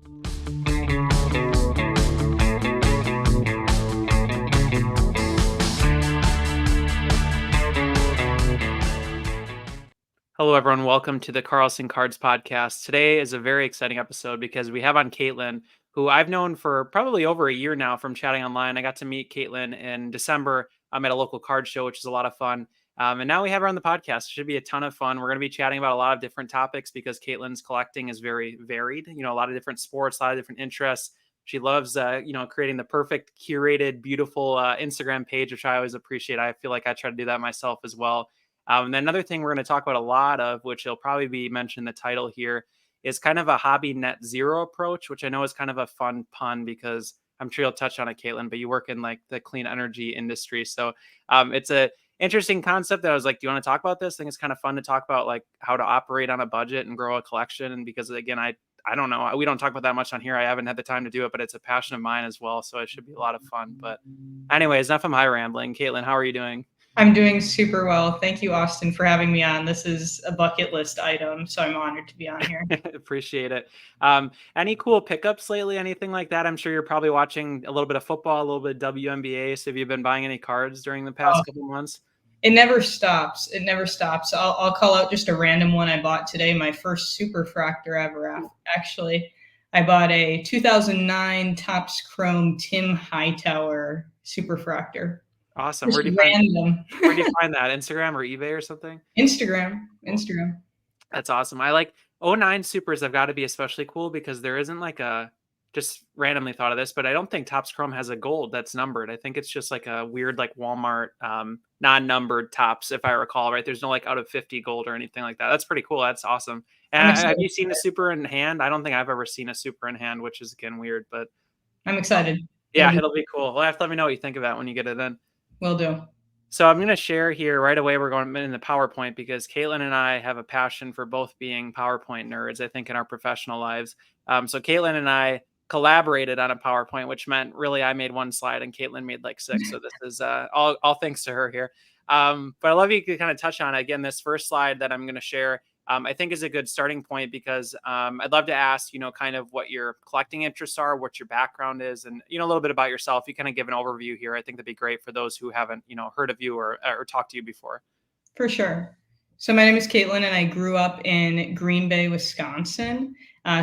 Hello, everyone. Welcome to the Carlson Cards podcast. Today is a very exciting episode because we have on Katelyn, who I've known for probably over a year now from chatting online. I got to meet Katelyn in December at a local card show, which is a lot of fun. And now we have her on the podcast. It should be a ton of fun. We're going to be chatting about a lot of different topics because Katelyn's collecting is very varied. A lot of different sports, a lot of different interests. She loves, creating the perfect curated, beautiful Instagram page, which I always appreciate. I feel like I try to do that myself as well. And then another thing we're going to talk about a lot of, which will probably be mentioned in the title here, is kind of a hobby net zero approach, which I know is kind of a fun pun because I'm sure you'll touch on it, Katelyn, but you work in like the clean energy industry. So it's a interesting concept that I was like, do you want to talk about this? I think it's kind of fun to talk about like how to operate on a budget and grow a collection. And because again, I don't know, we don't talk about that much on here. I haven't had the time to do it, but it's a passion of mine as well. So it should be a lot of fun. But anyways, enough of my rambling. Katelyn, how are you doing? I'm doing super well. Thank you, Austin, for having me on. This is a bucket list item, so I'm honored to be on here. Appreciate it. Any cool pickups lately? Anything like that? I'm sure you're probably watching a little bit of football, a little bit of WNBA. So have you been buying any cards during the past couple months? It never stops. It never stops. I'll call out just a random one I bought today. My first superfractor ever, actually. I bought a 2009 Topps Chrome Tim Hightower superfractor. Awesome. Where do you find that? Instagram or eBay or something? Instagram. That's awesome. I like 09 supers have got to be especially cool because there isn't like just randomly thought of this, but I don't think Topps Chrome has a gold that's numbered. I think it's just like a weird like Walmart non-numbered Topps, if I recall, right? There's no like out of 50 gold or anything like that. That's pretty cool. That's awesome. And have you seen a super in hand? I don't think I've ever seen a super in hand, which is again weird, but I'm excited. Yeah, it'll be cool. Well, have to let me know what you think of that when you get it in. Will do. So I'm going to share here right away. We're going in the PowerPoint because Katelyn and I have a passion for both being PowerPoint nerds, I think, in our professional lives. So Katelyn and I collaborated on a PowerPoint, which meant really I made one slide and Katelyn made like 6. So this is all thanks to her here. But I love you to kind of touch on, again, this first slide that I'm going to share. I think is a good starting point because I'd love to ask, kind of what your collecting interests are, what your background is, and, a little bit about yourself. You kind of give an overview here. I think that'd be great for those who haven't, heard of you or talked to you before. For sure. So my name is Katelyn and I grew up in Green Bay, Wisconsin.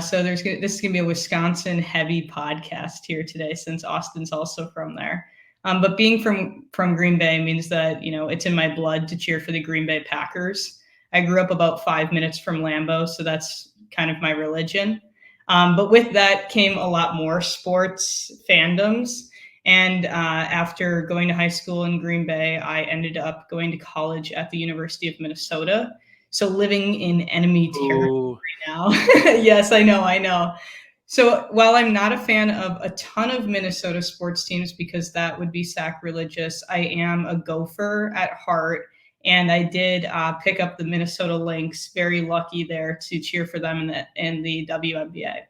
So this is going to be a Wisconsin heavy podcast here today since Austin's also from there. But being from Green Bay means that, it's in my blood to cheer for the Green Bay Packers. I grew up about 5 minutes from Lambeau, so that's kind of my religion. But with that came a lot more sports fandoms. And after going to high school in Green Bay, I ended up going to college at the University of Minnesota. So living in enemy territory now. Yes, I know. So while I'm not a fan of a ton of Minnesota sports teams because that would be sacrilegious, I am a Gopher at heart. And I did pick up the Minnesota Lynx, very lucky there to cheer for them in the WNBA.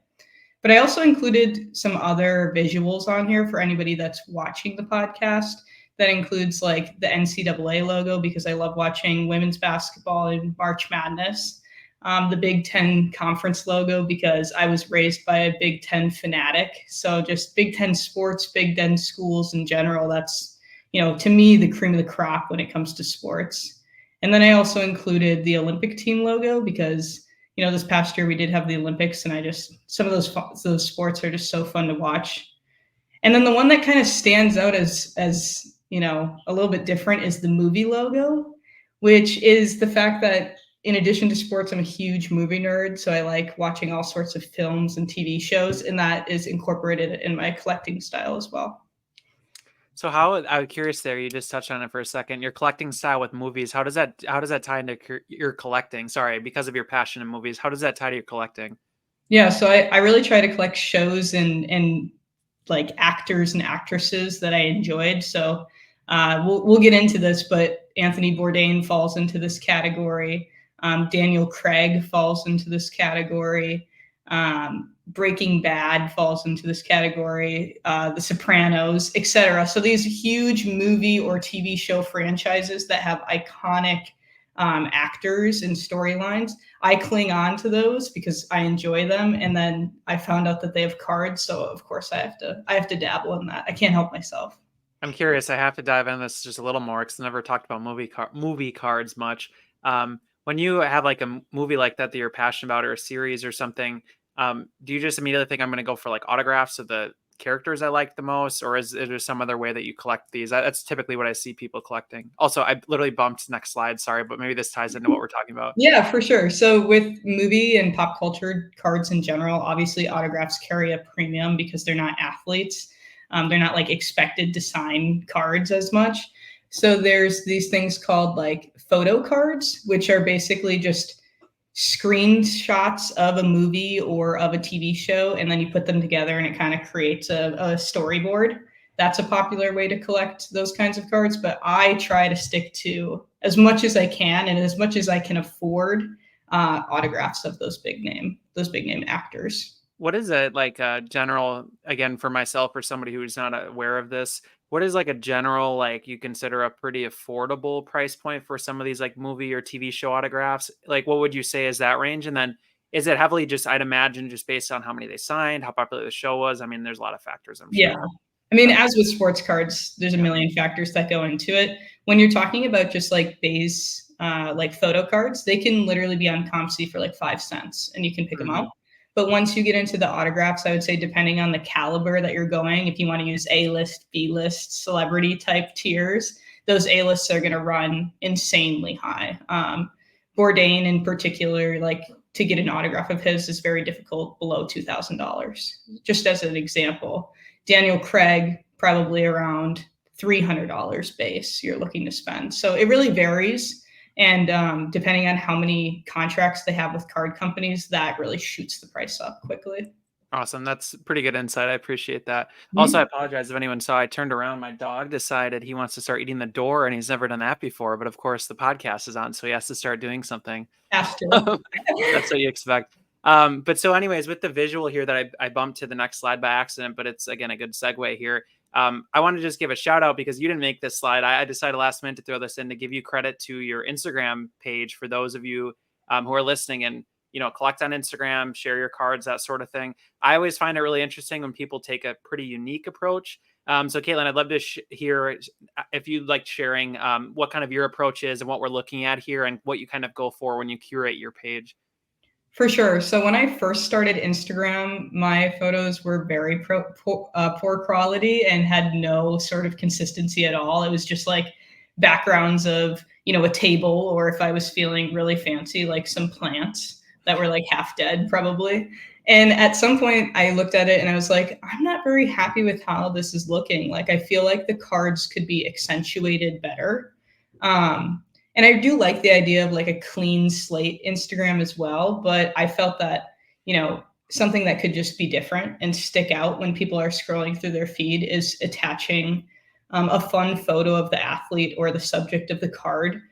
But I also included some other visuals on here for anybody that's watching the podcast. That includes like the NCAA logo because I love watching women's basketball and March Madness. The Big Ten conference logo because I was raised by a Big Ten fanatic. So just Big Ten sports, Big Ten schools in general, that's to me, the cream of the crop when it comes to sports. And then I also included the Olympic team logo because, this past year we did have the Olympics and some of those sports are just so fun to watch. And then the one that kind of stands out as a little bit different is the movie logo, which is the fact that in addition to sports, I'm a huge movie nerd. So I like watching all sorts of films and TV shows, and that is incorporated in my collecting style as well. So I'm curious there, you just touched on it for a second, your collecting style with movies, how does that tie into your collecting? Sorry, because of your passion in movies, how does that tie to your collecting? Yeah, so I really try to collect shows and like actors and actresses that I enjoyed. So we'll get into this, but Anthony Bourdain falls into this category. Daniel Craig falls into this category. Breaking Bad falls into this category, The Sopranos, etc. So these huge movie or TV show franchises that have iconic actors and storylines. I cling on to those because I enjoy them, and then I found out that they have cards, so of course I have to dabble in that. I can't help myself. I'm curious. I have to dive into this just a little more because I never talked about movie cards much. When you have like a movie like that that you're passionate about, or a series or something, do you just immediately think I'm going to go for like autographs of the characters I like the most, or is there some other way that you collect these? That's typically what I see people collecting. Also, I literally bumped next slide. Sorry, but maybe this ties into what we're talking about. Yeah, for sure. So with movie and pop culture cards in general, obviously autographs carry a premium because they're not athletes. They're not like expected to sign cards as much. So there's these things called like photo cards, which are basically just screenshots of a movie or of a TV show, and then you put them together and it kind of creates a storyboard. That's a popular way to collect those kinds of cards, but I try to stick to as much as I can and as much as I can afford autographs of those big name actors. What is it like a general, again, for myself or somebody who's not aware of this? What is like a general, like you consider a pretty affordable price point for some of these like movie or TV show autographs? Like, what would you say is that range? And then is it heavily just, I'd imagine, just based on how many they signed, how popular the show was? I mean, there's a lot of factors, I'm Yeah. sure. I mean, But as with sports cards, there's a yeah. million factors that go into it. When you're talking about just like base, like photo cards, they can literally be on ComC for like 5 cents and you can pick them Hmm. up. But once you get into the autographs, I would say depending on the caliber that you're going, if you want to use A list, B list, celebrity type tiers, those A lists are going to run insanely high. Bourdain in particular, like to get an autograph of his is very difficult below $2,000. Just as an example, Daniel Craig, probably around $300 base you're looking to spend. So it really varies. And depending on how many contracts they have with card companies, that really shoots the price up quickly. Awesome. That's pretty good insight. I appreciate that. Also, I Mhm. apologize if anyone saw I turned around. My dog decided he wants to start eating the door, and he's never done that before. But of course, the podcast is on, so he has to start doing something. Has to. That's what you expect. But so, anyways, with the visual here that I bumped to the next slide by accident, but it's again a good segue here. I want to just give a shout out because you didn't make this slide. I decided last minute to throw this in to give you credit to your Instagram page for those of you who are listening and collect on Instagram, share your cards, that sort of thing. I always find it really interesting when people take a pretty unique approach. So, Katelyn, I'd love to hear if you like sharing what kind of your approach is and what we're looking at here and what you kind of go for when you curate your page. For sure. So when I first started Instagram, my photos were very poor quality and had no sort of consistency at all. It was just like backgrounds of, a table, or if I was feeling really fancy, like some plants that were like half dead, probably. And at some point, I looked at it and I was like, I'm not very happy with how this is looking. Like, I feel like the cards could be accentuated better. And I do like the idea of like a clean slate Instagram as well, but I felt that, something that could just be different and stick out when people are scrolling through their feed is attaching a fun photo of the athlete or the subject of the card,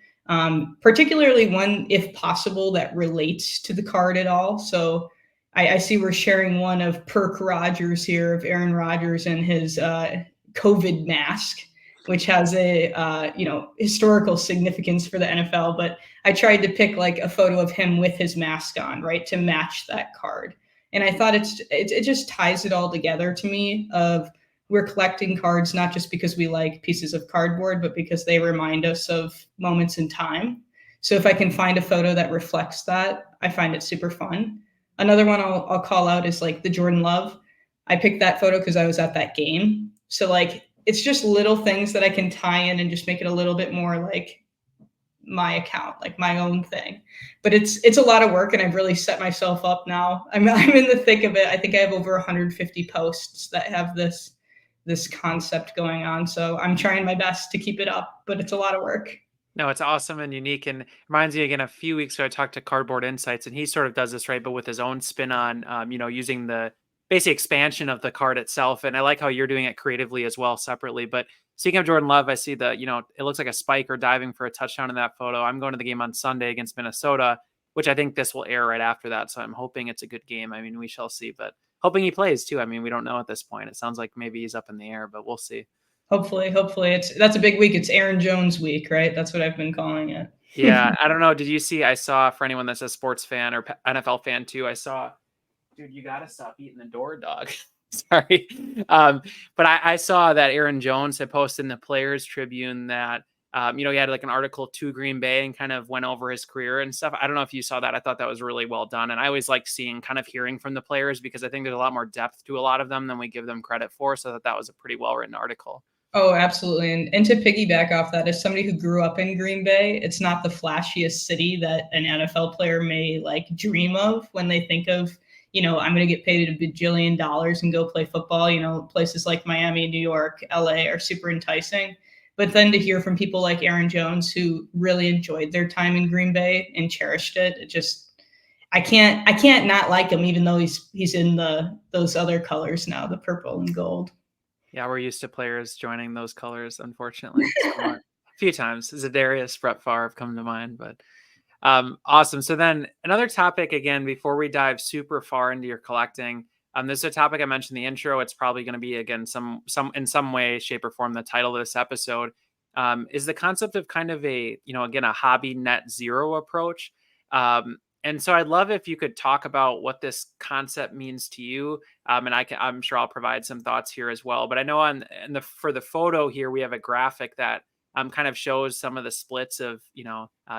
particularly one, if possible, that relates to the card at all. So I see we're sharing one of Perk Rogers here, of Aaron Rodgers and his COVID mask, which has a historical significance for the NFL. But I tried to pick like a photo of him with his mask on, right, to match that card. And I thought it just ties it all together to me. Of we're collecting cards not just because we like pieces of cardboard, but because they remind us of moments in time. So if I can find a photo that reflects that, I find it super fun. Another one I'll call out is like the Jordan Love. I picked that photo because I was at that game. So like it's just little things that I can tie in and just make it a little bit more like my account, like my own thing. But it's a lot of work, and I've really set myself up now. I'm in the thick of it. I think I have over 150 posts that have this concept going on. So I'm trying my best to keep it up, but it's a lot of work. No, it's awesome and unique, and reminds me again. A few weeks ago, I talked to Cardboard Insights, and he sort of does this right, but with his own spin on, using the basic expansion of the card itself. And I like how you're doing it creatively as well, separately. But speaking of Jordan Love, I see it looks like a spike or diving for a touchdown in that photo. I'm going to the game on Sunday against Minnesota, which I think this will air right after that. So I'm hoping it's a good game. I mean, we shall see, but hoping he plays too. I mean, we don't know at this point. It sounds like maybe he's up in the air, but we'll see. Hopefully, that's a big week. It's Aaron Jones week, right? That's what I've been calling it. Yeah, I don't know. Did you see? I saw, for anyone that's a sports fan or NFL fan too, I saw, dude, you got to stop eating the door, dog. Sorry. But I saw that Aaron Jones had posted in the Players Tribune that, he had like an article to Green Bay and kind of went over his career and stuff. I don't know if you saw that. I thought that was really well done. And I always like seeing, kind of hearing from the players, because I think there's a lot more depth to a lot of them than we give them credit for. So that was a pretty well written article. Oh, absolutely. And to piggyback off that, as somebody who grew up in Green Bay, it's not the flashiest city that an NFL player may like dream of when they think of, I'm going to get paid a bajillion dollars and go play football. Places like Miami, New York, LA are super enticing. But then to hear from people like Aaron Jones who really enjoyed their time in Green Bay and cherished it, I can't not like him, even though he's in those other colors now, the purple and gold. Yeah, we're used to players joining those colors, unfortunately, somewhat. A few times. Zadarius, Brett Favre come to mind, but awesome. So then another topic again, before we dive super far into your collecting, this is a topic I mentioned in the intro. It's probably going to be again some in some way, shape, or form the title of this episode. Is the concept of kind of a again a hobby net zero approach. And so I'd love if you could talk about what this concept means to you. And I'm sure I'll provide some thoughts here as well. But I know for the photo here, we have a graphic that kind of shows some of the splits of,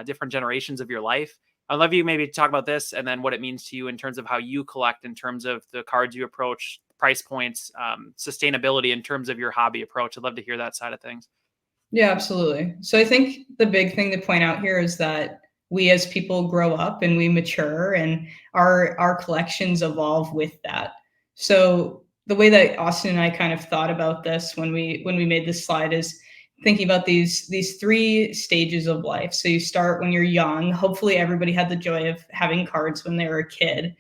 different generations of your life. I'd love you maybe talk about this and then what it means to you in terms of how you collect, in terms of the cards you approach, price points, sustainability in terms of your hobby approach. I'd love to hear that side of things. Yeah, absolutely. So I think the big thing to point out here is that we as people grow up and we mature and our collections evolve with that. So the way that Austin and I kind of thought about this when we made this slide is thinking about these three stages of life. So you start when you're young. Hopefully everybody had the joy of having cards when they were a kid.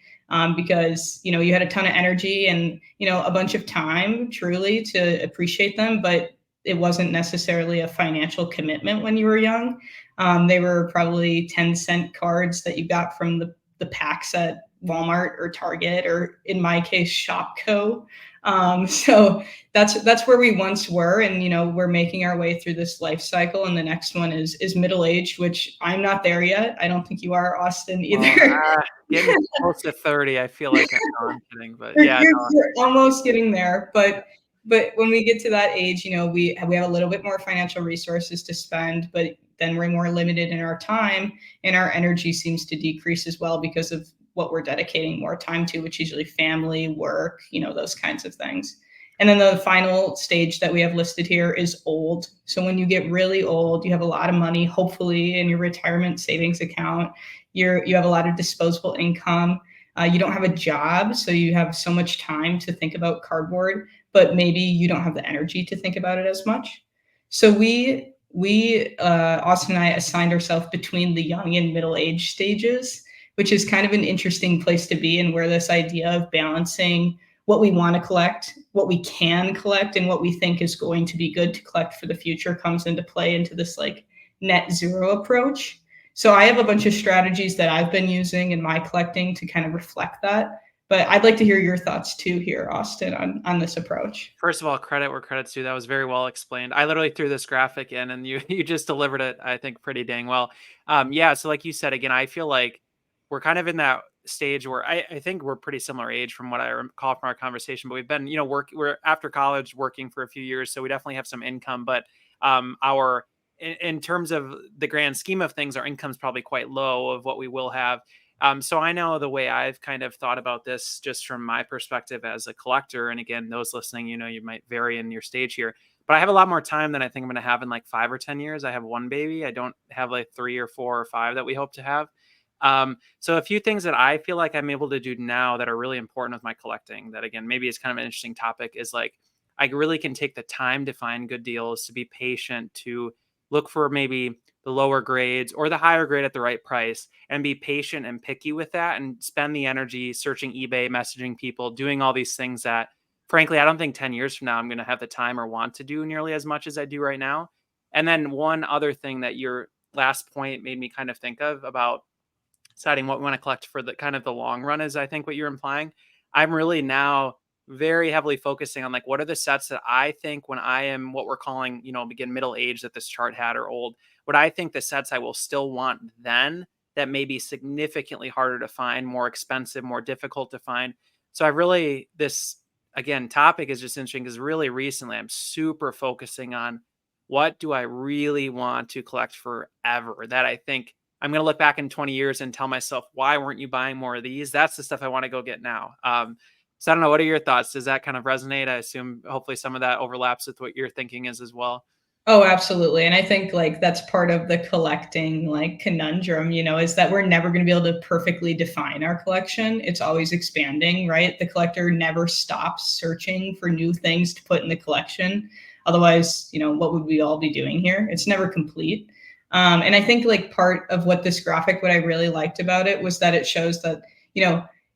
Because you had a ton of energy and a bunch of time truly to appreciate them, but it wasn't necessarily a financial commitment when you were young. They were probably 10-cent cards that you got from the packs at Walmart or Target, or in my case, Shopco. So that's where we once were, and we're making our way through this life cycle. And the next one is middle aged, which I'm not there yet. I don't think you are, Austin, either. Getting close to 30, I feel like no, I'm kidding, but you're, yeah, you're, no. you're almost getting there, but when we get to that age, we have a little bit more financial resources to spend, but then we're more limited in our time, and our energy seems to decrease as well because of what we're dedicating more time to, which is usually family, work, those kinds of things. And then the final stage that we have listed here is old. So when you get really old, you have a lot of money, hopefully in your retirement savings account, you have a lot of disposable income. You don't have a job, so you have so much time to think about cardboard, but maybe you don't have the energy to think about it as much. So we Austin and I assigned ourselves between the young and middle age stages, which is kind of an interesting place to be, and where this idea of balancing what we want to collect, what we can collect, and what we think is going to be good to collect for the future comes into play, into this like net zero approach. So I have a bunch of strategies that I've been using in my collecting to kind of reflect that. But I'd like to hear your thoughts too here, Austin, on this approach. First of all, credit where credit's due. That was very well explained. I literally threw this graphic in, and you you just delivered it, I think, pretty dang well. Yeah. So, like you said, again, I feel like we're kind of in that stage where I think we're pretty similar age from what I recall from our conversation. But we've been, we're after college working for a few years, so we definitely have some income. But our in terms of the grand scheme of things, our income's probably quite low of what we will have. So I know the way I've kind of thought about this just from my perspective as a collector. And again, those listening, you might vary in your stage here, but I have a lot more time than I think I'm going to have in like 5 or 10 years. I have one baby. I don't have like 3 or 4 or 5 that we hope to have. So a few things that I feel like I'm able to do now that are really important with my collecting, that again, maybe it's kind of an interesting topic, is like, I really can take the time to find good deals, to be patient, to look for maybe the lower grades or the higher grade at the right price, and be patient and picky with that, and spend the energy searching eBay, messaging people, doing all these things that frankly, I don't think 10 years from now I'm going to have the time or want to do nearly as much as I do right now. And then one other thing that your last point made me kind of think of about deciding what we want to collect for the kind of the long run is, I think, what you're implying. I'm really now very heavily focusing on like, what are the sets that I think when I am what we're calling, begin middle age that this chart had, or old, what I think the sets I will still want then that may be significantly harder to find, more expensive, more difficult to find. So I really, this again, topic is just interesting because really recently I'm super focusing on what do I really want to collect forever that I think I'm going to look back in 20 years and tell myself, why weren't you buying more of these? That's the stuff I want to go get now. So I don't know. What are your thoughts? Does that kind of resonate? I assume hopefully some of that overlaps with what your thinking is as well. Oh, absolutely. And I think like that's part of the collecting like conundrum, is that we're never going to be able to perfectly define our collection. It's always expanding, right? The collector never stops searching for new things to put in the collection. Otherwise, what would we all be doing here? It's never complete. And I think like part of what this graphic, what I really liked about it was that it shows that,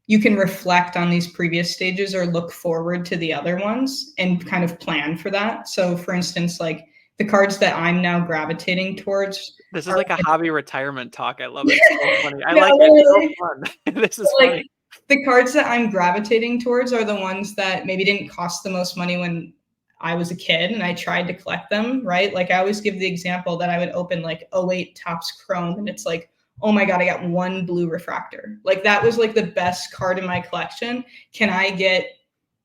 you can reflect on these previous stages or look forward to the other ones and kind of plan for that. So for instance, like, the cards that I'm now gravitating towards This is are like a hobby retirement talk. I love it. It's so funny. I yeah, like it. It's so literally. fun. This is Like funny. the cards that I'm gravitating towards are the ones that maybe didn't cost the most money when I was a kid and I tried to collect them, right? Like I always give the example that I would open like '08 Topps Chrome and it's like, oh my God, I got one blue refractor. Like that was like the best card in my collection. Can I get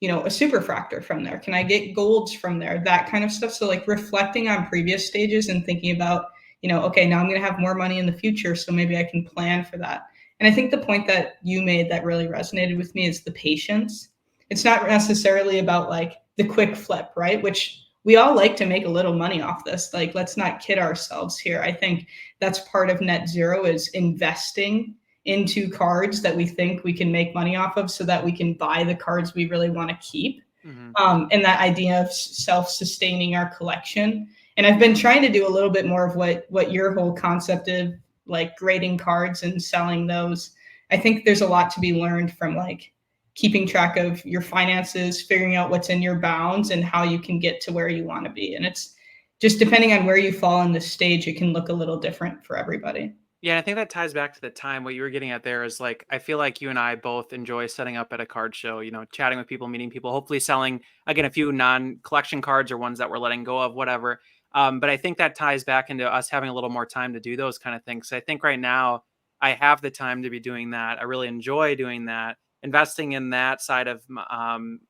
a superfractor from there? Can I get golds from there? That kind of stuff. So like reflecting on previous stages and thinking about, okay, now I'm going to have more money in the future. So maybe I can plan for that. And I think the point that you made that really resonated with me is the patience. It's not necessarily about like the quick flip, right? Which we all like to make a little money off this. Like, let's not kid ourselves here. I think that's part of net zero is investing into cards that we think we can make money off of so that we can buy the cards we really want to keep. Mm-hmm. And that idea of self-sustaining our collection. And I've been trying to do a little bit more of what your whole concept of like grading cards and selling those. I think there's a lot to be learned from like keeping track of your finances, figuring out what's in your bounds and how you can get to where you want to be. And it's just depending on where you fall in this stage, it can look a little different for everybody. Yeah, I think that ties back to the time. What you were getting at there is like, I feel like you and I both enjoy setting up at a card show, chatting with people, meeting people, hopefully selling, again, a few non-collection cards or ones that we're letting go of, whatever. But I think that ties back into us having a little more time to do those kind of things. So I think right now I have the time to be doing that. I really enjoy doing that, investing in that side of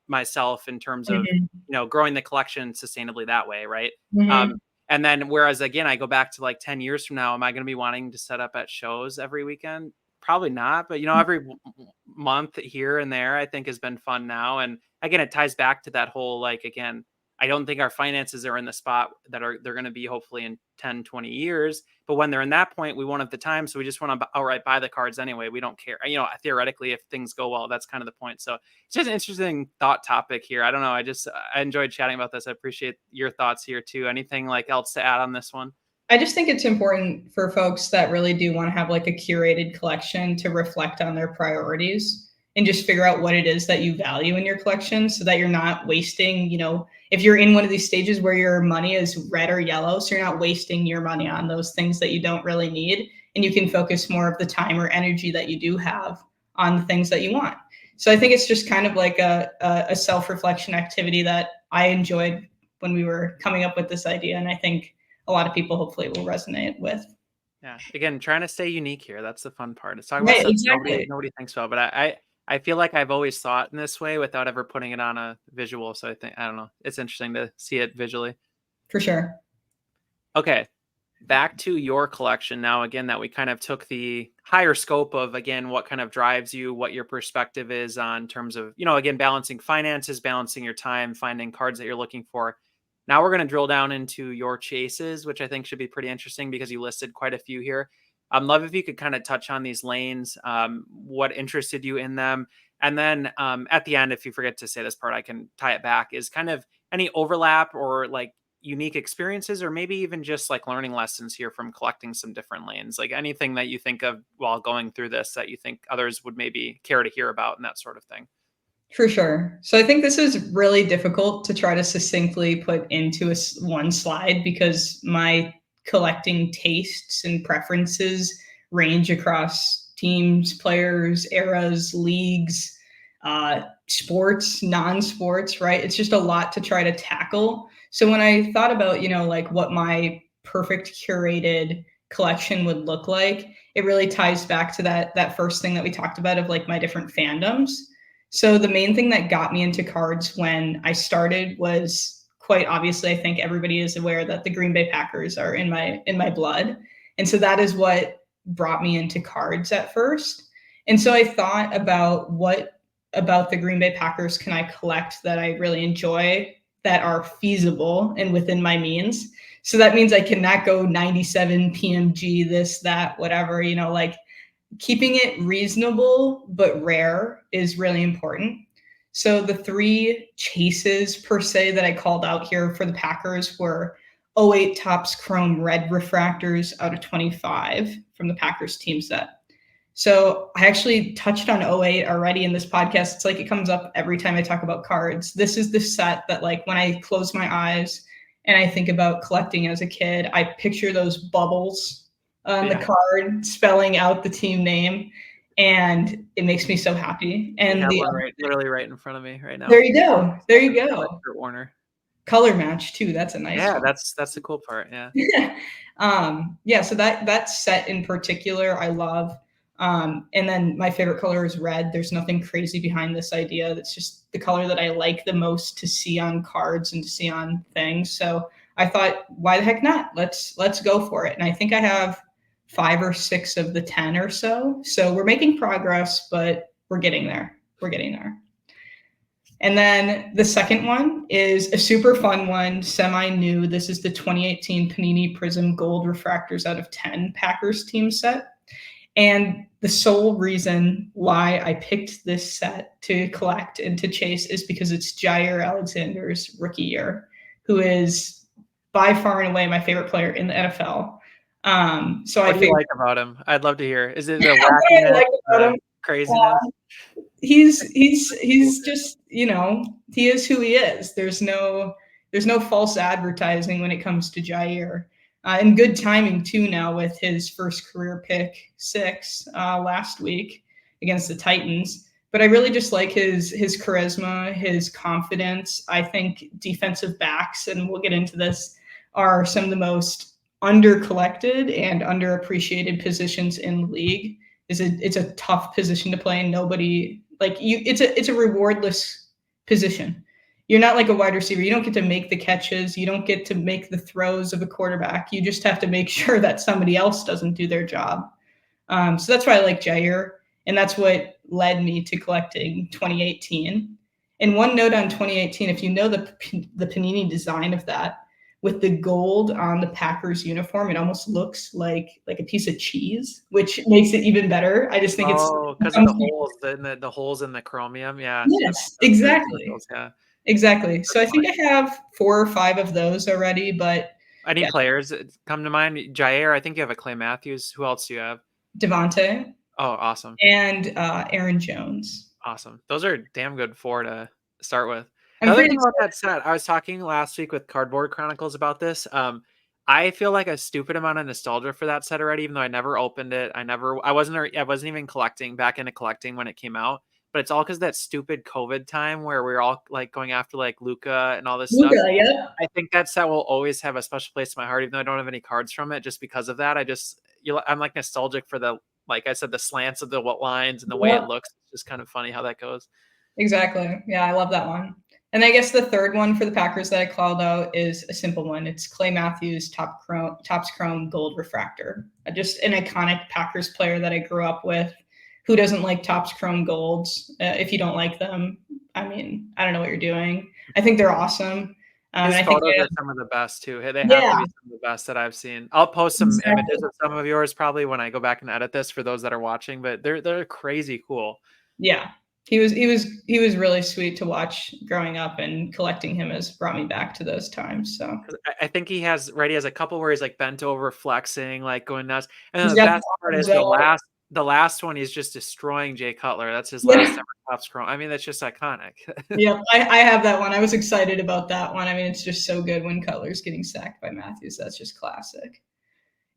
myself in terms of, Mm-hmm. growing the collection sustainably that way. Right. Mm-hmm. And then whereas again, I go back to like 10 years from now, am I going to be wanting to set up at shows every weekend? Probably not, but every month here and there, I think has been fun now. And again, it ties back to that whole, like, again, I don't think our finances are in the spot that they're going to be hopefully in 10, 20 years. But when they're in that point, we won't have the time. So we just want to outright buy the cards anyway. We don't care. Theoretically, if things go well, that's kind of the point. So it's just an interesting thought topic here. I don't know. I enjoyed chatting about this. I appreciate your thoughts here too. Anything like else to add on this one? I just think it's important for folks that really do want to have like a curated collection to reflect on their priorities and just figure out what it is that you value in your collection so that you're not wasting, if you're in one of these stages where your money is red or yellow, so you're not wasting your money on those things that you don't really need. And you can focus more of the time or energy that you do have on the things that you want. So I think it's just kind of like a self-reflection activity that I enjoyed when we were coming up with this idea. And I think a lot of people hopefully will resonate with. Yeah. Again, trying to stay unique here. That's the fun part. It's talking about Right, stuff exactly. nobody thinks about. But I feel like I've always thought in this way without ever putting it on a visual. So I don't know. It's interesting to see it visually. For sure. Okay. Back to your collection now, again, that we kind of took the higher scope of, again, what kind of drives you, what your perspective is on terms of, again, balancing finances, balancing your time, finding cards that you're looking for. Now we're going to drill down into your chases, which I think should be pretty interesting because you listed quite a few here. Love if you could kind of touch on these lanes, what interested you in them. And then at the end, if you forget to say this part, I can tie it back, is kind of any overlap or like unique experiences, or maybe even just like learning lessons here from collecting some different lanes, like anything that you think of while going through this that you think others would maybe care to hear about and that sort of thing. For sure. So I think this is really difficult to try to succinctly put into one slide because my collecting tastes and preferences range across teams, players, eras, leagues, sports, non-sports, right? It's just a lot to try to tackle. So when I thought about, like what my perfect curated collection would look like, it really ties back to that first thing that we talked about of like my different fandoms. So the main thing that got me into cards when I started was quite obviously, I think everybody is aware that the Green Bay Packers are in my blood. And so that is what brought me into cards at first. And so I thought about what about the Green Bay Packers can I collect that I really enjoy that are feasible and within my means. So that means I cannot go 97 PMG, this, that, whatever, like keeping it reasonable but rare is really important. So the three chases per se that I called out here for the Packers were '08 Topps Chrome Red Refractors out of 25 from the Packers team set. So I actually touched on '08 already in this podcast. It's like it comes up every time I talk about cards. This is the set that like when I close my eyes and I think about collecting as a kid, I picture those bubbles on the card spelling out the team name, and it makes me so happy. And literally right in front of me right now. There you go. There you go. Warner. Color match too. That's a nice one. That's the cool part. Yeah. Yeah. So that set in particular, I love. And then my favorite color is red. There's nothing crazy behind this idea. That's just the color that I like the most to see on cards and to see on things. So I thought, why the heck not? Let's go for it. And I think I have 5 or 6 of the 10 or so. So we're making progress, but we're getting there. We're getting there. And then the second one is a super fun one, semi-new. This is the 2018 Panini Prism Gold Refractors out of 10 Packers team set. And the sole reason why I picked this set to collect and to chase is because it's Jair Alexander's rookie year, who is by far and away my favorite player in the NFL. So what do you like about him? I'd love to hear. Is it the wackiness, craziness? He's just, he is who he is. There's no false advertising when it comes to Jair. And good timing too now with his first career pick 6 last week against the Titans. But I really just like his charisma, his confidence. I think defensive backs, and we'll get into this, are some of the most under-collected and underappreciated positions in the league. It's a tough position to play, and nobody it's a rewardless position. You're not like a wide receiver. You don't get to make the catches. You don't get to make the throws of a quarterback. You just have to make sure that somebody else doesn't do their job. So that's why I like Jair, and that's what led me to collecting 2018. And one note on 2018, if you know the Panini design of that, with the gold on the Packers uniform, it almost looks like a piece of cheese, which makes it even better. I just think it's because of the holes in the chromium. Yeah. Yes, exactly. Yeah. Exactly. So I think I have 4 or 5 of those already, but any players come to mind? Jair, I think you have a Clay Matthews. Who else do you have? Devontae. Oh, awesome. And Aaron Jones. Awesome. Those are damn good 4 to start with. Another thing about that set, I was talking last week with Cardboard Chronicles about this. I feel like a stupid amount of nostalgia for that set already, even though I never opened it. I wasn't even back into collecting when it came out. But it's all because that stupid COVID time where we were all like going after like Luca and all this stuff. Yeah. I think that set will always have a special place in my heart, even though I don't have any cards from it. Just because of that, I'm like nostalgic for like I said, the slants of the lines and the way it looks. It's just kind of funny how that goes. Exactly. Yeah, I love that one. And I guess the third one for the Packers that I called out is a simple one. It's Clay Matthews Topps Chrome Gold Refractor. Just an iconic Packers player that I grew up with. Who doesn't like Topps Chrome Golds? If you don't like them, I mean, I don't know what you're doing. I think they're awesome. His photos are some of the best too. They have to be some of the best that I've seen. I'll post some images of some of yours probably when I go back and edit this for those that are watching. But they're crazy cool. Yeah, he was really sweet to watch growing up, and collecting him has brought me back to those times. So I think he has a couple where he's like bent over, flexing, like going nuts. And then the best part is the last one, he's just destroying Jay Cutler. That's his last ever Topps Chrome. I mean, that's just iconic. Yeah, I have that one. I was excited about that one. I mean, it's just so good when Cutler's getting sacked by Matthews. That's just classic.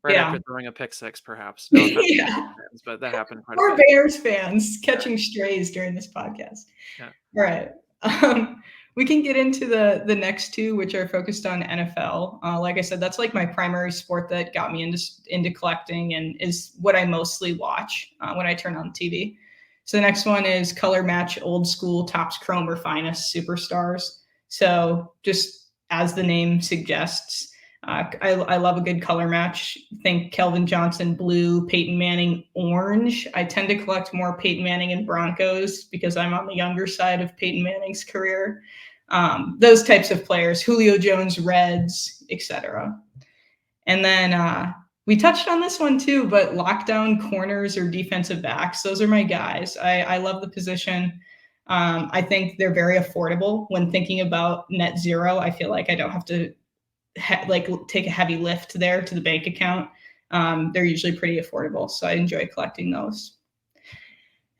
Right after throwing a pick 6, perhaps. No, fans, but that happened quite a bit. Bears fans catching strays during this podcast. Yeah. All right. We can get into the next two, which are focused on NFL. Like I said, that's like my primary sport that got me into collecting and is what I mostly watch when I turn on TV. So the next one is color match old school Topps Chrome or Finest Superstars. So just as the name suggests, I love a good color match. Think Kelvin Johnson blue, Peyton Manning orange. I tend to collect more Peyton Manning and Broncos because I'm on the younger side of Peyton Manning's career. Those types of players, Julio Jones Reds, etc. And then we touched on this one too, but lockdown corners or defensive backs, those are my guys. I love the position. I think they're very affordable when thinking about net zero. I feel like I don't have to take a heavy lift there to the bank account. They're usually pretty affordable, so I enjoy collecting those.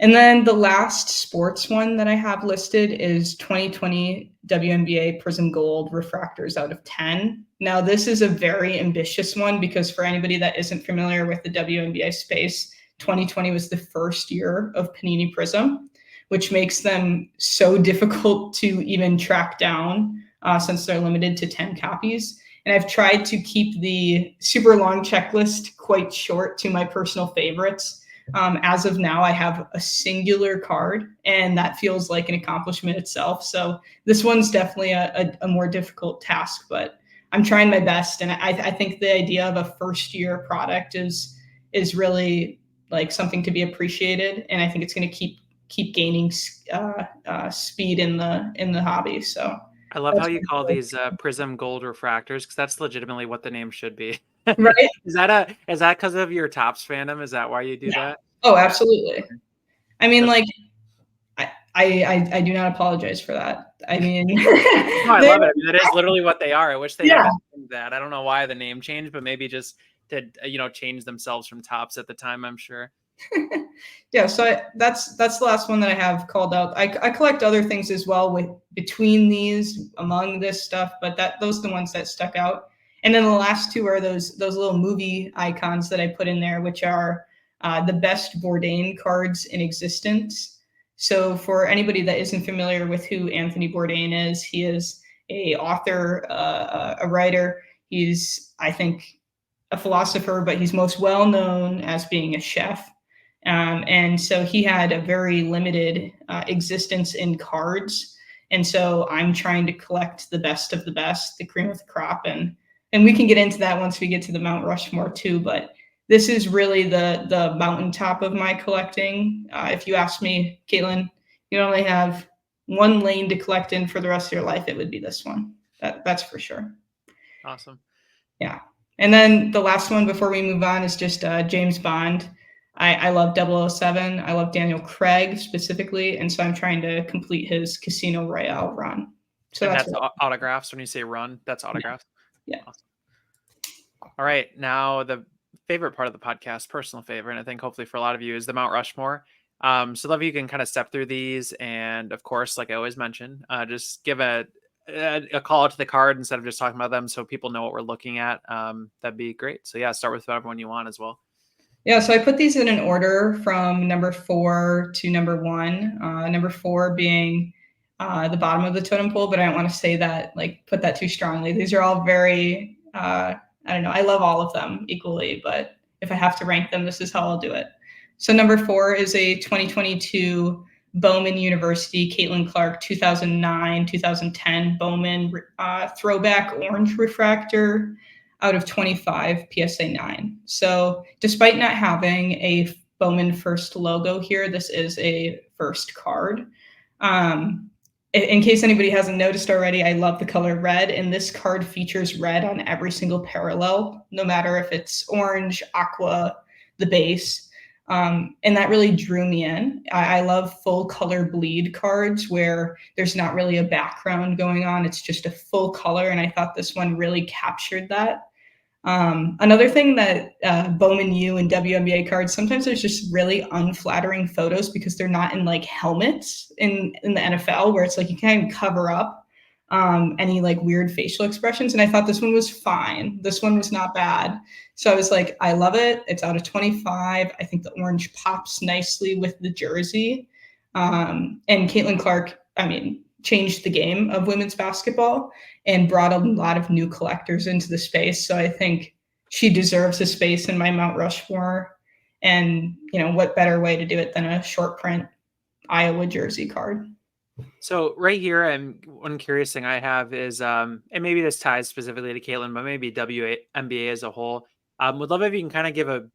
And then the last sports one that I have listed is 2020 WNBA Prism Gold refractors out of 10. Now, this is a very ambitious one because for anybody that isn't familiar with the WNBA space, 2020 was the first year of Panini Prism, which makes them so difficult to even track down since they're limited to 10 copies. And I've tried to keep the super long checklist quite short to my personal favorites. As of now, I have a singular card, and that feels like an accomplishment itself. So this one's definitely a more difficult task, but I'm trying my best. And I think the idea of a first year product is really like something to be appreciated. And I think it's going to keep gaining speed in the hobby. So I love how you call these Prism Gold refractors because that's legitimately what the name should be. right. Is that because of your Topps fandom? Is that why you do that? Oh, absolutely. I mean, That's, like, I do not apologize for that. I mean, no, I love it. I mean, that is literally what they are. I wish they Yeah. hadn't named that. I don't know why the name changed, but maybe just to change themselves from Topps at the time. I'm sure. Yeah, so that's the last one that I have called out. I collect other things as well with between these among this stuff, but those are the ones that stuck out. And then the last two are those little movie icons that I put in there, which are the best Bourdain cards in existence. So for anybody that isn't familiar with who Anthony Bourdain is, he is a author, a writer. He's, I think, a philosopher, but he's most well known as being a chef. And so he had a very limited existence in cards. And so I'm trying to collect the best of the best, the cream of the crop. And we can get into that once we get to the Mount Rushmore too. But this is really the mountaintop of my collecting. If you ask me, Katelyn, you only have one lane to collect in for the rest of your life, it would be this one. That's for sure. Awesome. Yeah. And then the last one before we move on is just James Bond. I love 007. I love Daniel Craig specifically. And so I'm trying to complete his Casino Royale run. So and that's autographs. When you say run, that's autographs. Yeah. Awesome. All right. Now the favorite part of the podcast, personal favorite, and I think hopefully for a lot of you, is the Mount Rushmore. So love you can kind of step through these. And of course, like I always mention, just give a call out to the card instead of just talking about them so people know what we're looking at. That'd be great. So yeah, start with whatever one you want as well. Yeah, so I put these in an order from number 4 to number 1. Number 4 being the bottom of the totem pole, but I don't want to say that, like, put that too strongly. These are all very, I don't know, I love all of them equally, but if I have to rank them, this is how I'll do it. So number 4 is a 2022 Bowman University Caitlin Clark 2009-2010 Bowman throwback orange refractor out of 25 PSA 9. So despite not having a Bowman first logo here, this is a first card. In case anybody hasn't noticed already, I love the color red, and this card features red on every single parallel, no matter if it's orange, aqua, the base. And that really drew me in. I love full color bleed cards where there's not really a background going on. It's just a full color. And I thought this one really captured that. Another thing that Bowman U and WNBA cards, sometimes there's just really unflattering photos because they're not in like helmets in the NFL where it's like you can't cover up any like weird facial expressions. And I thought this one was fine. This one was not bad. So I was like, I love it. It's out of 25. I think the orange pops nicely with the jersey. And Caitlin Clark, I mean, changed the game of women's basketball and brought a lot of new collectors into the space. So I think she deserves a space in my Mount Rushmore. And, what better way to do it than a short print Iowa jersey card? So right here, and one curious thing I have is, and maybe this ties specifically to Katelyn, but maybe WNBA as a whole. Would love if you can kind of give a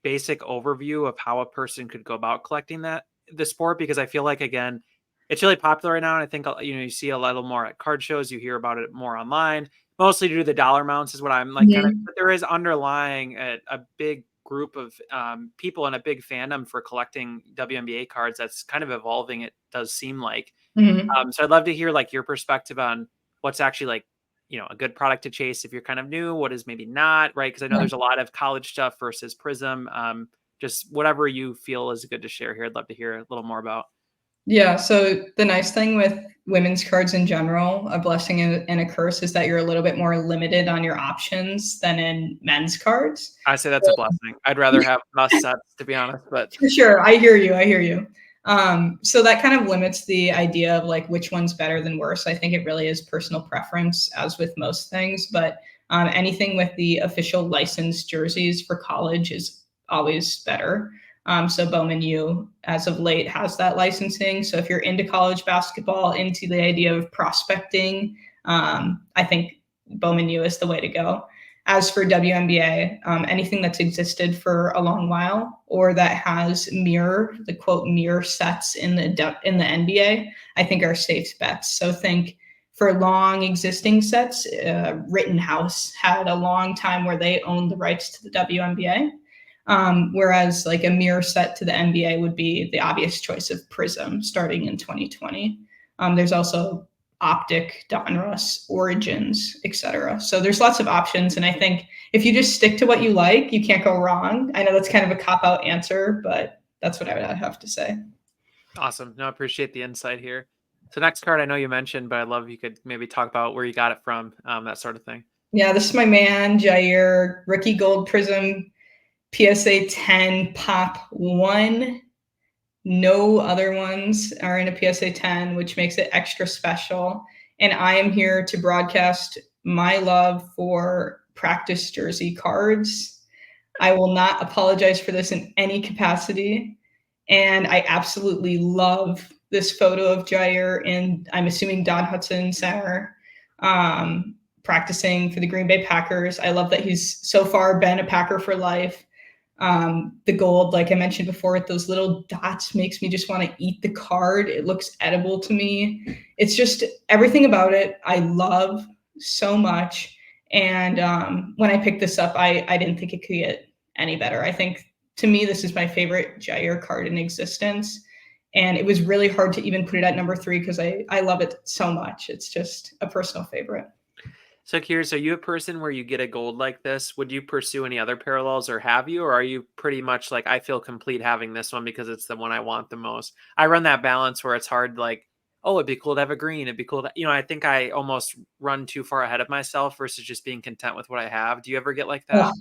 basic overview of how a person could go about collecting the sport, because I feel like, again, it's really popular right now, and I think you see a little more at card shows. You hear about it more online, mostly due to the dollar amounts, is what I'm like kind of. Mhm. But there is underlying a big group of people and a big fandom for collecting WNBA cards that's kind of evolving. It does seem like. Mhm. So I'd love to hear like your perspective on what's actually like, a good product to chase if you're kind of new, what is maybe not, right? Because I know Yeah. there's a lot of college stuff versus Prism. Just whatever you feel is good to share here. I'd love to hear a little more about. Yeah, so the nice thing with women's cards in general, a blessing and a curse, is that you're a little bit more limited on your options than in men's cards. I say that's a blessing. I'd rather have must sets, to be honest, but For sure. I hear you. I hear you. So that kind of limits the idea of like which one's better than worse. I think it really is personal preference, as with most things. But anything with the official licensed jerseys for college is always better. So Bowman U, as of late, has that licensing. So if you're into college basketball, into the idea of prospecting, I think Bowman U is the way to go. As for WNBA, anything that's existed for a long while or that has the quote mirror sets in the NBA, I think are safe bets. So think for long existing sets, Rittenhouse had a long time where they owned the rights to the WNBA. Whereas like a mirror set to the NBA would be the obvious choice of Prism starting in 2020. There's also Optic, Donruss, Origins, etc. So there's lots of options, and I think if you just stick to what you like, you can't go wrong. I know that's kind of a cop-out answer, but that's what I would have to say. awesome. No, I appreciate the insight here. So next card, I know you mentioned, but I'd love if you could maybe talk about where you got it from, that sort of thing. Yeah, this is my man, Jair, rookie gold prism, PSA 10 pop 1. No other ones are in a PSA 10, which makes it extra special. And I am here to broadcast my love for practice jersey cards. I will not apologize for this in any capacity. And I absolutely love this photo of Jair in, I'm assuming, Don Hudson Center, practicing for the Green Bay Packers. I love that he's so far been a Packer for life. The gold, like I mentioned before, with those little dots makes me just want to eat the card. It looks edible to me. It's just everything about it I love so much. And when I picked this up, I didn't think it could get any better. I think to me, this is my favorite Jair card in existence. And it was really hard to even put it at number 3 because I love it so much. It's just a personal favorite. So curious, are you a person where you get a gold like this? Would you pursue any other parallels, or have you, or are you pretty much like, I feel complete having this one because it's the one I want the most? I run that balance where it's hard, like, oh, it'd be cool to have a green. It'd be cool to, I think I almost run too far ahead of myself versus just being content with what I have. Do you ever get like that? Oh,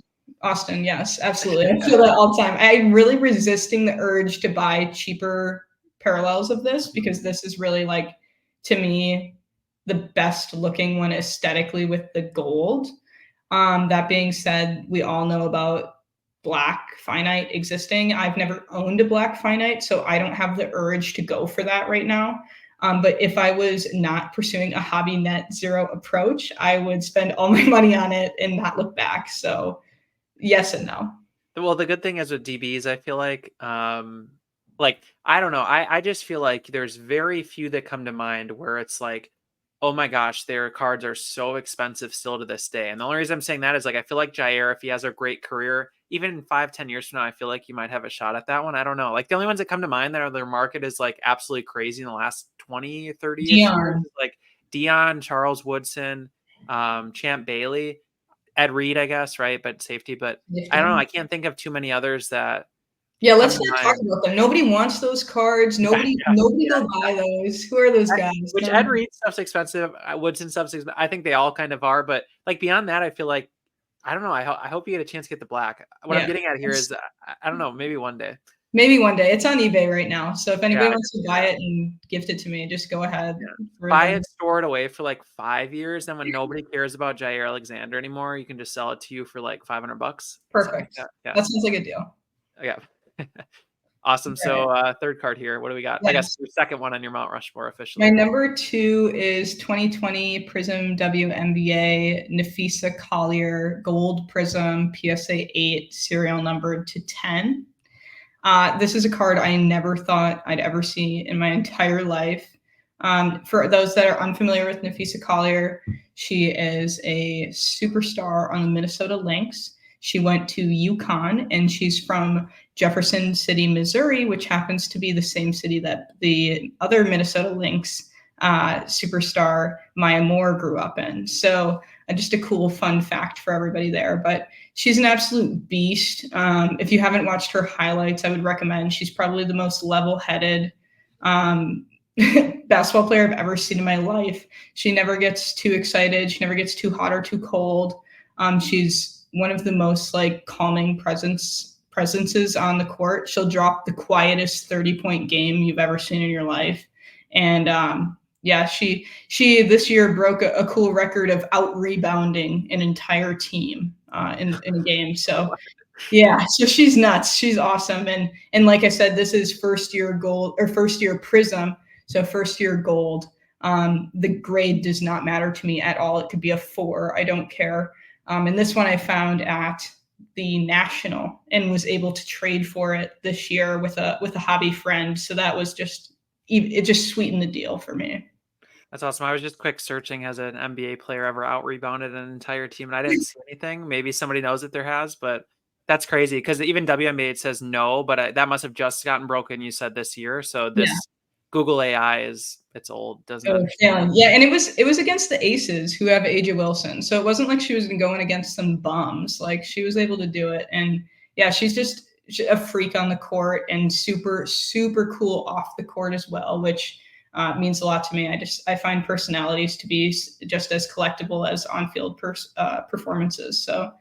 Austin, yes, absolutely. I feel that all the time. I'm really resisting the urge to buy cheaper parallels of this because this is really like, to me, the best looking one aesthetically with the gold. That being said, we all know about black finite existing. I've never owned a black finite, so I don't have the urge to go for that right now. But if I was not pursuing a hobby net zero approach, I would spend all my money on it and not look back. So yes and no. Well, the good thing is with DBs, I feel like I don't know. I just feel like there's very few that come to mind where it's like, oh my gosh, their cards are so expensive still to this day. And the only reason I'm saying that is like I feel like Jair, if he has a great career, even in 5, 10 years from now, I feel like you might have a shot at that one. I don't know. Like the only ones that come to mind that are their market is like absolutely crazy in the last 20, 30-ish years, Dion. is like Dion, Charles Woodson, Champ Bailey. Ed Reed, I guess, right? But safety. But I don't know. I can't think of too many others that Yeah, come let's to not talk mind. about them. Nobody wants those cards. Yeah, Nobody yeah. will buy those. Who are those I- guys? Which Ed Reed stuff's expensive. Woodson stuff's expensive. I think they all kind of are. But like beyond that, I feel like I don't know. I hope you get a chance to get the black. What I'm Yeah. getting at here It's is I don't know. Maybe one day. Maybe one day. It's on eBay right now. So if anybody Yeah, I wants just to buy it and gift it to me, just go ahead yeah. for Buy the it, store it away for like 5 years, then when nobody cares about Jair Alexander anymore, you can just sell it to you for like $500, something like perfect. that. Yeah. That sounds like a deal. Yeah. Awesome. All right. So, third card here. What do we got? I guess Yes. your second one on your Mount Rushmore My officially. number 2 is 2020 Prism WNBA Nafisa Collier Gold Prism PSA 8 serial numbered to 10. This is a card I never thought I'd ever see in my entire life. For those that are unfamiliar with Nafisa Collier, she is a superstar on the Minnesota Lynx. She went to UConn, and she's from Jefferson City, Missouri, which happens to be the same city that the other Minnesota Lynx superstar Maya Moore grew up in. So just a cool fun fact for everybody there. But she's an absolute beast. If you haven't watched her highlights, I would recommend. She's probably the most level-headed um, basketball player I've ever seen in my life. She never gets too excited. She never gets too hot or too cold. She's one of the most like calming presences on the court. She'll drop the quietest 30-point game you've ever seen in your life. And yeah, she this year broke a cool record of out rebounding an entire team in a game. So yeah, so she's nuts. She's awesome. And like I said, this is first year gold or first year prism. So first year gold. The grade does not matter to me at all. It could be a 4. I don't care. And this one I found at the National and was able to trade for it this year with a hobby friend. So that was it just sweetened the deal for me. That's awesome. I was just quick searching, has an NBA player ever out rebounded an entire team? And I didn't see anything. Maybe somebody knows that there has, but that's crazy because even WNBA it says no, but that must have just gotten broken. You said this year, so Yeah. this Google AI it's old, doesn't Oh, understand. yeah, and it was against the Aces who have Aja Wilson, so it wasn't like she was going against some bums. Like she was able to do it, and yeah, she's just a freak on the court and super cool off the court as well, which means a lot to me. I find personalities to be just as collectible as on field performances. So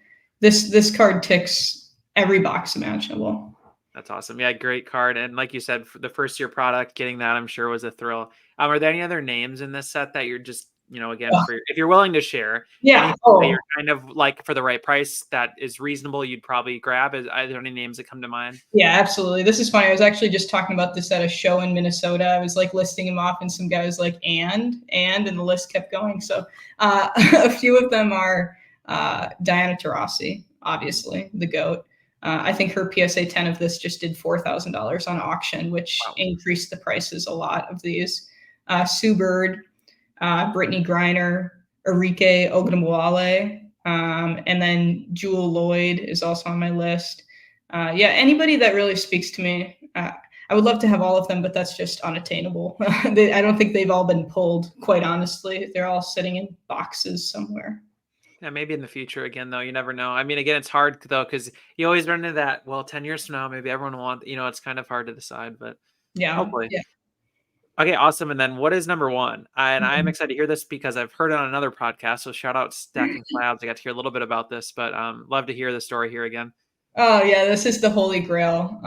this card ticks every box imaginable. That's awesome. Yeah, great card. And like you said, for the first year product, getting that I'm sure was a thrill. Are there any other names in this set that you're just, again, Oh, for if you're willing to share yeah. anything that Oh, you're kind of like for the right price that is reasonable, you'd probably grab? Are there any names that come to mind? yeah, absolutely. This is funny. I was actually just talking about this at a show in Minnesota. I was like listing them off, and some guy was like, and the list kept going. So a few of them are Diana Taurasi, obviously, the GOAT. I think her PSA 10 of this just did $4,000 on auction, which Wow. increased the prices a lot of these. Sue Bird, Brittany Griner, Arike Ogunbowale, and then Jewel Lloyd is also on my list. Yeah, anybody that really speaks to me. I would love to have all of them, but that's just unattainable. I don't think they've all been pulled, quite honestly. They're all sitting in boxes somewhere. Yeah, maybe in the future again, though. You never know. I mean, again, it's hard though, because you always run into that. Well, 10 years from now, maybe everyone will want, it's kind of hard to decide, but Yeah. hopefully. Yeah. Okay, awesome. And then what is number one? And I'm excited to hear this because I've heard it on another podcast. So shout out Stacking Slabs. I got to hear a little bit about this, but love to hear the story here again. Oh yeah, this is the holy grail.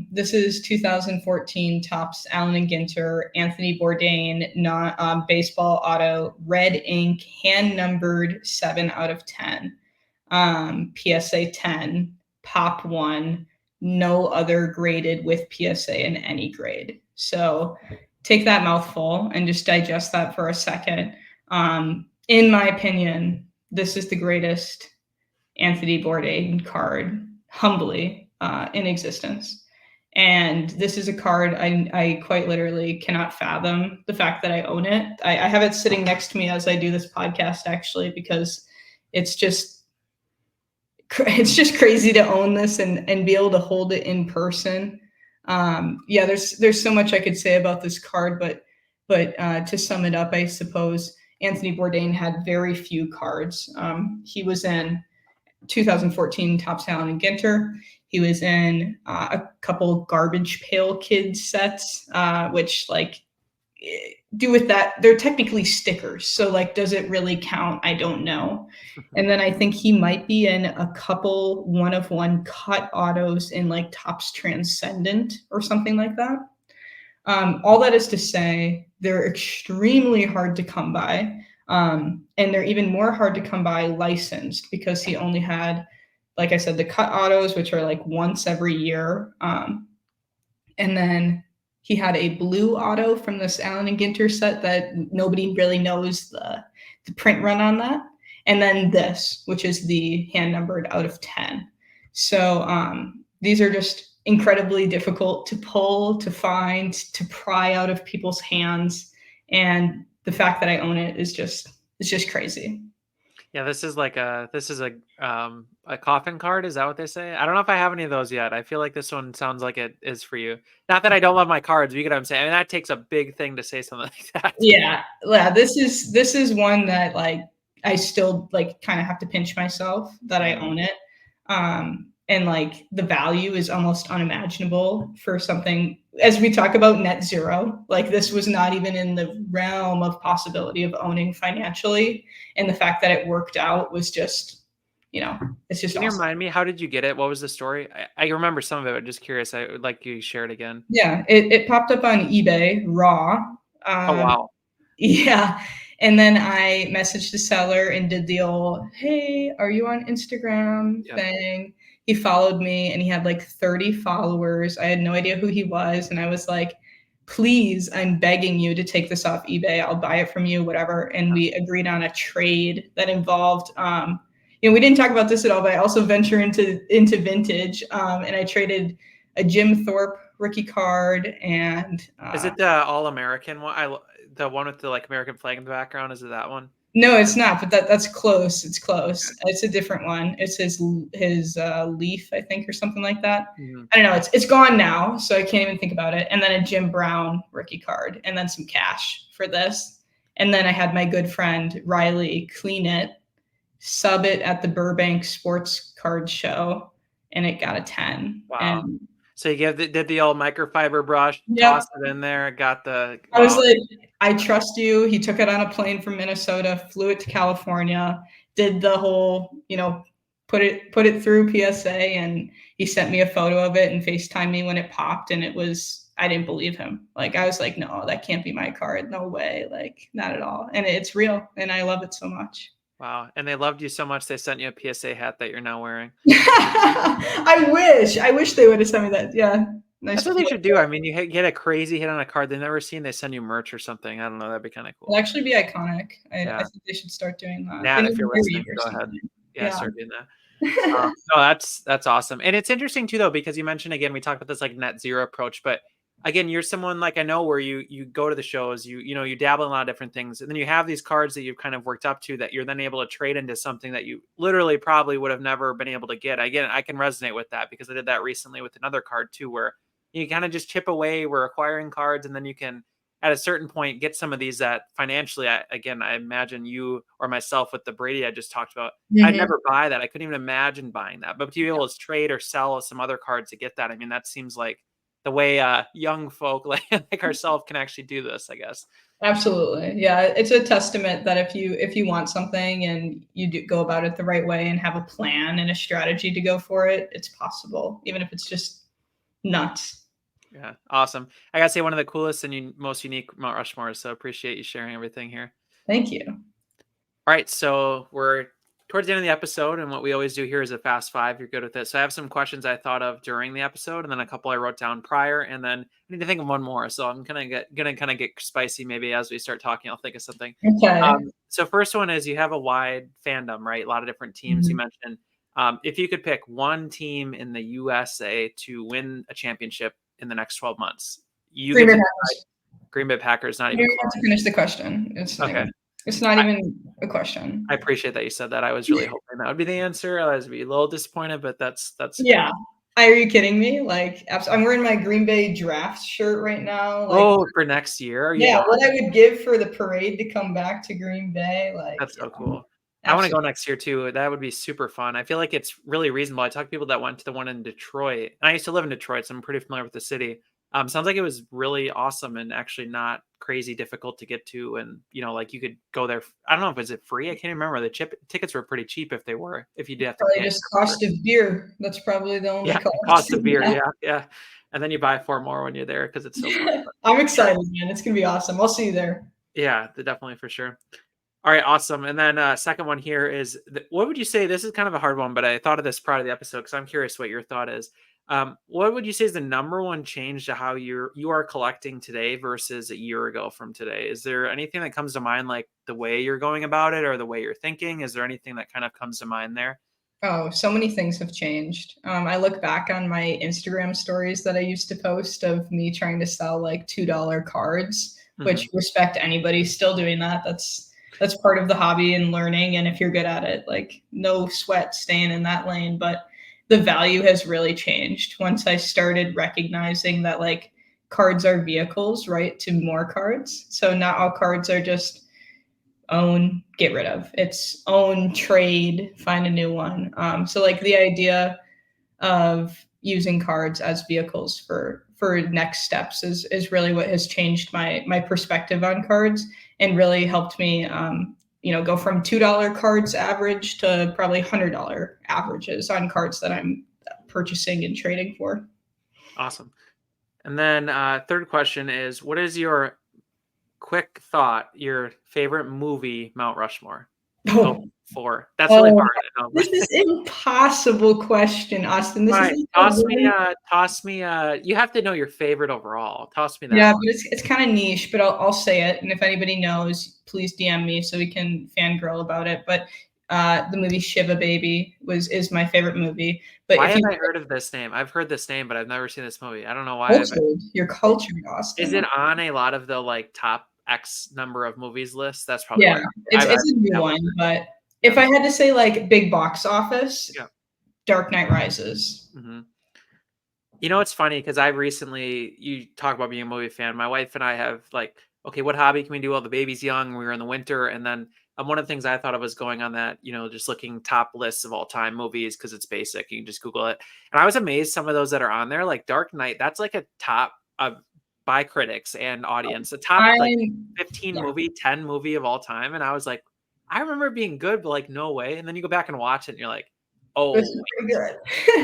This is 2014 Topps Allen and Ginter Anthony Bourdain not baseball auto red ink hand numbered 7/10. PSA 10 pop 1, no other graded with PSA in any grade. So take that mouthful and just digest that for a second. In my opinion, this is the greatest Anthony Bourdain card, humbly, in existence. And this is a card I quite literally cannot fathom the fact that I own it. I have it sitting next to me as I do this podcast, actually, because it's just crazy to own this and be able to hold it in person. Yeah, there's so much I could say about this card, but to sum it up, I suppose Anthony Bourdain had very few cards. He was in 2014 Topps Allen and Ginter. He was in a couple Garbage Pail Kids sets, which like do with that? They're technically stickers. So like, does it really count? I don't know. And then I think he might be in a couple one of one cut autos in like Topps Transcendent or something like that. All that is to say, they're extremely hard to come by. And they're even more hard to come by licensed because he only had, like I said, the cut autos, which are like once every year. And then he had a blue auto from this Allen and Ginter set that nobody really knows the print run on that. And then this, which is the hand numbered out of 10. So these are just incredibly difficult to pull, to find, to pry out of people's hands. And the fact that I own it is just, it's just crazy. Yeah, this is a coffin card. Is that what they say? I don't know if I have any of those yet. I feel like this one sounds like it is for you. Not that I don't love my cards, but you get what I'm saying. I mean, that takes a big thing to say something like that. Yeah. This is one that like I still like kind of have to pinch myself that I own it. And like the value is almost unimaginable for something, as we talk about net zero, like this was not even in the realm of possibility of owning financially. And the fact that it worked out was just, it's just Can you awesome. remind me, how did you get it? What was the story? I remember some of it, but just curious. I would like you to share it again. Yeah, it popped up on eBay raw. Oh, wow. Yeah. And then I messaged the seller and did the old, hey, are you on Instagram Yeah. thing? He followed me and he had like 30 followers. I had no idea who he was. And I was like, please, I'm begging you to take this off eBay. I'll buy it from you, whatever. And we agreed on a trade that involved, we didn't talk about this at all, but I also venture into vintage. And I traded a Jim Thorpe rookie card and Is it the All-American one? The one with the like American flag in the background? Is it that one? no, it's not, but that's close. It's close. Okay. It's a different one. It's his Leaf, I think, or something like that. Mm-hmm. I don't know. It's gone now, so I can't even think about it. And then a Jim Brown rookie card, and then some cash for this. And then I had my good friend Riley clean it, sub it at the Burbank Sports Card Show, and it got a 10. Wow. And so you did the old microfiber brush, tossed it in there, got the. Wow. I was like, I trust you. He took it on a plane from Minnesota, flew it to California, did the whole, put it through PSA, and he sent me a photo of it and FaceTimed me when it popped, and I didn't believe him. Like, I was like, no, that can't be my card. No way. Like, not at all. And it's real, and I love it so much. Wow. And they loved you so much, they sent you a PSA hat that you're now wearing. I wish they would have sent me that. Yeah. Nice. That's what they should do. I mean, you get a crazy hit on a card they've never seen, they send you merch or something. I don't know. That'd be kind of cool. It'll actually be iconic. I think they should start doing that. Nat, if you're listening, go ahead. Yeah, start doing that. No, that's awesome. And it's interesting too, though, because you mentioned, again, we talked about this like net zero approach, but again, you're someone like I know where you go to the shows, you dabble in a lot of different things, and then you have these cards that you've kind of worked up to that you're then able to trade into something that you literally probably would have never been able to get. Again, I can resonate with that because I did that recently with another card too, where you kind of just chip away. We're acquiring cards, and then you can, at a certain point, get some of these that financially, I imagine you or myself with the Brady I just talked about, I'd never buy that. I couldn't even imagine buying that. But to be able to trade or sell some other cards to get that, I mean, that seems like the way young folk like ourselves can actually do this, I guess. Absolutely. Yeah. It's a testament that if you want something and you go about it the right way and have a plan and a strategy to go for it, it's possible, even if it's just nuts. Yeah. Awesome. I gotta say, one of the coolest and most unique Mount Rushmore. So appreciate you sharing everything here. Thank you. All right. So we're towards the end of the episode, and what we always do here is a fast five. You're good with it. So I have some questions I thought of during the episode, and then a couple I wrote down prior, and then I need to think of one more. So I'm gonna get spicy maybe as we start talking. I'll think of something. Okay. So first one is, you have a wide fandom, right? A lot of different teams. You mentioned. If you could pick one team in the USA to win a championship in the next 12 months, Green Bay Packers. Not even close. To finish the question. It's okay. It's not even a question. I appreciate that you said that. I was really hoping that would be the answer. I was be a little disappointed, but that's yeah. Are you kidding me? Like, I'm wearing my Green Bay draft shirt right now. Like, for next year? Yeah, what I would give for the parade to come back to Green Bay. Like, that's so cool. I want to go next year too. That would be super fun. I feel like it's really reasonable. I talk to people that went to the one in Detroit. And I used to live in Detroit, so I'm pretty familiar with the city. Sounds like it was really awesome and actually not crazy difficult to get to, and like you could go there. I don't know if it's free. I can't remember. The tickets were pretty cheap if you did have to Probably pay. just cost of beer. That's probably the only Yeah, cost. cost of beer. Yeah. And then you buy 4 more when you're there because it's so fun. But, I'm excited, man. It's gonna be awesome. I'll see you there. yeah, definitely for sure. All right, awesome. And then second one here is what would you say? This is kind of a hard one, but I thought of this prior to the episode because I'm curious what your thought is. What would you say is the number one change to how you are collecting today versus a year ago from today? Is there anything that comes to mind, like the way you're going about it or the way you're thinking? Is there anything that kind of comes to mind there? Oh, so many things have changed. I look back on my Instagram stories that I used to post of me trying to sell like $2 cards, which respect anybody still doing that. That's part of the hobby and learning. And if you're good at it, like no sweat staying in that lane. But the value has really changed once I started recognizing that like cards are vehicles, right, to more cards. So not all cards are just own, get rid of. It's own, trade, find a new one. So like the idea of using cards as vehicles for next steps is really what has changed my perspective on cards and really helped me go from $2 cards average to probably $100 averages on cards that I'm purchasing and trading for. Awesome. And then third question is, what is your quick thought, your favorite movie, Mount Rushmore? Oh, 4. That's really hard. I know, this is impossible question, Austin. This right. is Toss me. You have to know your favorite overall. Toss me that. Yeah, one. but it's kind of niche, but I'll say it. And if anybody knows, please DM me so we can fangirl about it. But the movie Shiva Baby is my favorite movie. But Why if have you I heard of this name? I've heard this name, but I've never seen this movie. I don't know why. you're cultured, Austin. Is it on a lot of the like top X number of movies lists? That's probably Yeah, why. it's a new one. But if I had to say like big box office, Dark Knight Rises. You know, it's funny because you talk about being a movie fan. My wife and I have like, okay, what hobby can we do while the baby's young? We were in the winter. And then one of the things I thought of was going on that, just looking top lists of all time movies because it's basic. You can just Google it. And I was amazed some of those that are on there, like Dark Knight, that's like a top by critics and audience, a top like 15 movie, 10 movie of all time. And I was like, I remember it being good, but like, no way. And then you go back and watch it and you're like, oh, this is pretty good.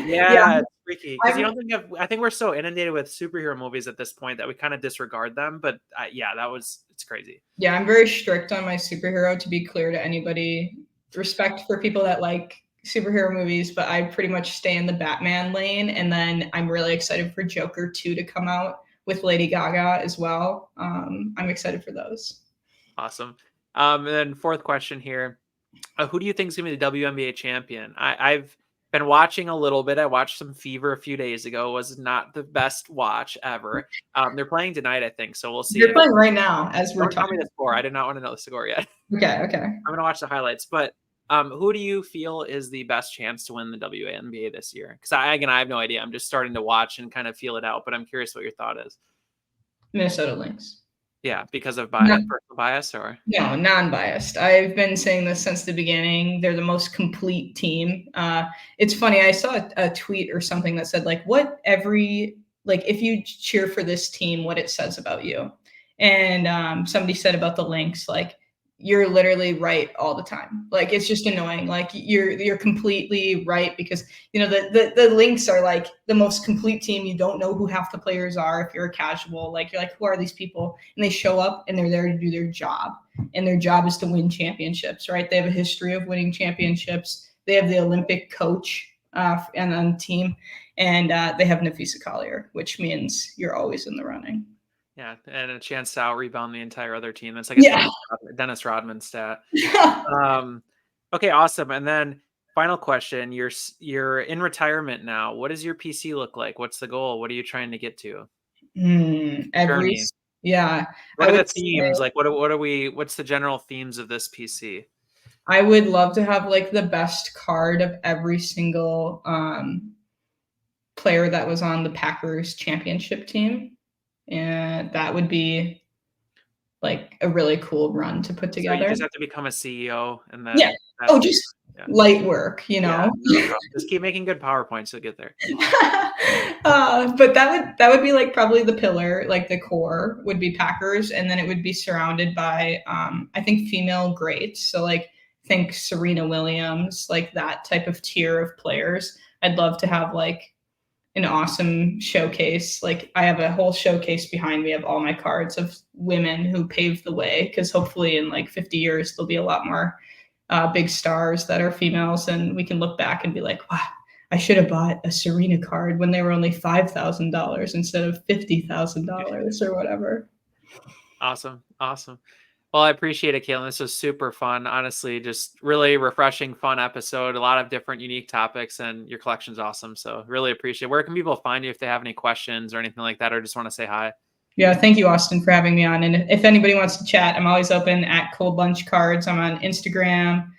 yeah, it's freaky because you don't think of. I think we're so inundated with superhero movies at this point that we kind of disregard them. But it's crazy. Yeah, I'm very strict on my superhero. To be clear to anybody, respect for people that like superhero movies, but I pretty much stay in the Batman lane. And then I'm really excited for Joker 2 to come out with Lady Gaga as well. I'm excited for those. Awesome. And then fourth question here. Who do you think is going to be the WNBA champion? I've been watching a little bit. I watched some Fever a few days ago. It was not the best watch ever. They're playing tonight, I think. So we'll see. They're playing right now as we're talking. Tell me the score. I did not want to know the score yet. Okay. I'm going to watch the highlights. But who do you feel is the best chance to win the WNBA this year? Because I have no idea. I'm just starting to watch and kind of feel it out. But I'm curious what your thought is. Minnesota Lynx. Yeah, because of personal bias or? No, non-biased. I've been saying this since the beginning. They're the most complete team. It's funny. I saw a tweet or something that said like, if you cheer for this team, what it says about you. And somebody said about the Lynx, like, you're literally right all the time. Like, it's just annoying. Like you're completely right because the Lynx are like the most complete team. You don't know who half the players are if you're a casual. Like you're like, who are these people? And they show up and they're there to do their job. And their job is to win championships, right? They have a history of winning championships. They have the Olympic coach and on the team, and they have Nafisa Collier, which means you're always in the running. Yeah, and a chance to out-rebound the entire other team. That's like a Dennis Rodman stat. Okay, awesome. And then final question: you're in retirement now. What does your PC look like? What's the goal? What are you trying to get to? What are the themes? Like, what's the general themes of this PC? I would love to have like the best card of every single player that was on the Packers championship team. And that would be like a really cool run to put together. So you just have to become a CEO and then Yeah. light work, Yeah. No problem. Just keep making good PowerPoints. You'll get there. But that would be like probably the pillar, like the core would be Packers, and then it would be surrounded by I think female greats. So like think Serena Williams, like that type of tier of players. I'd love to have like an awesome showcase. Like I have a whole showcase behind me of all my cards of women who paved the way, because hopefully in like 50 years there'll be a lot more big stars that are females, and we can look back and be like, wow, I should have bought a Serena card when they were only $5,000 instead of $50,000 or whatever. Awesome. Awesome. Well, I appreciate it, Katelyn. This was super fun. Honestly, just really refreshing, fun episode. A lot of different unique topics, and your collection's awesome. So really appreciate it. Where can people find you if they have any questions or anything like that, or just want to say hi? Yeah, thank you, Austin, for having me on. And if anybody wants to chat, I'm always open at Cold Lunch Cards. I'm on Instagram,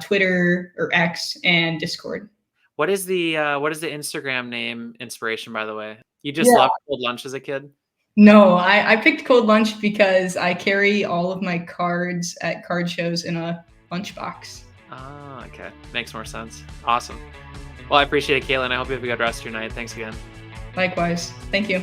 Twitter or X, and Discord. What is the Instagram name inspiration, by the way? You just Yeah. loved cold lunch as a kid? No, I picked Cold Lunch because I carry all of my cards at card shows in a lunchbox. Oh, okay. Makes more sense. Awesome. Well, I appreciate it, Katelyn. I hope you have a good rest of your night. Thanks again. Likewise. Thank you.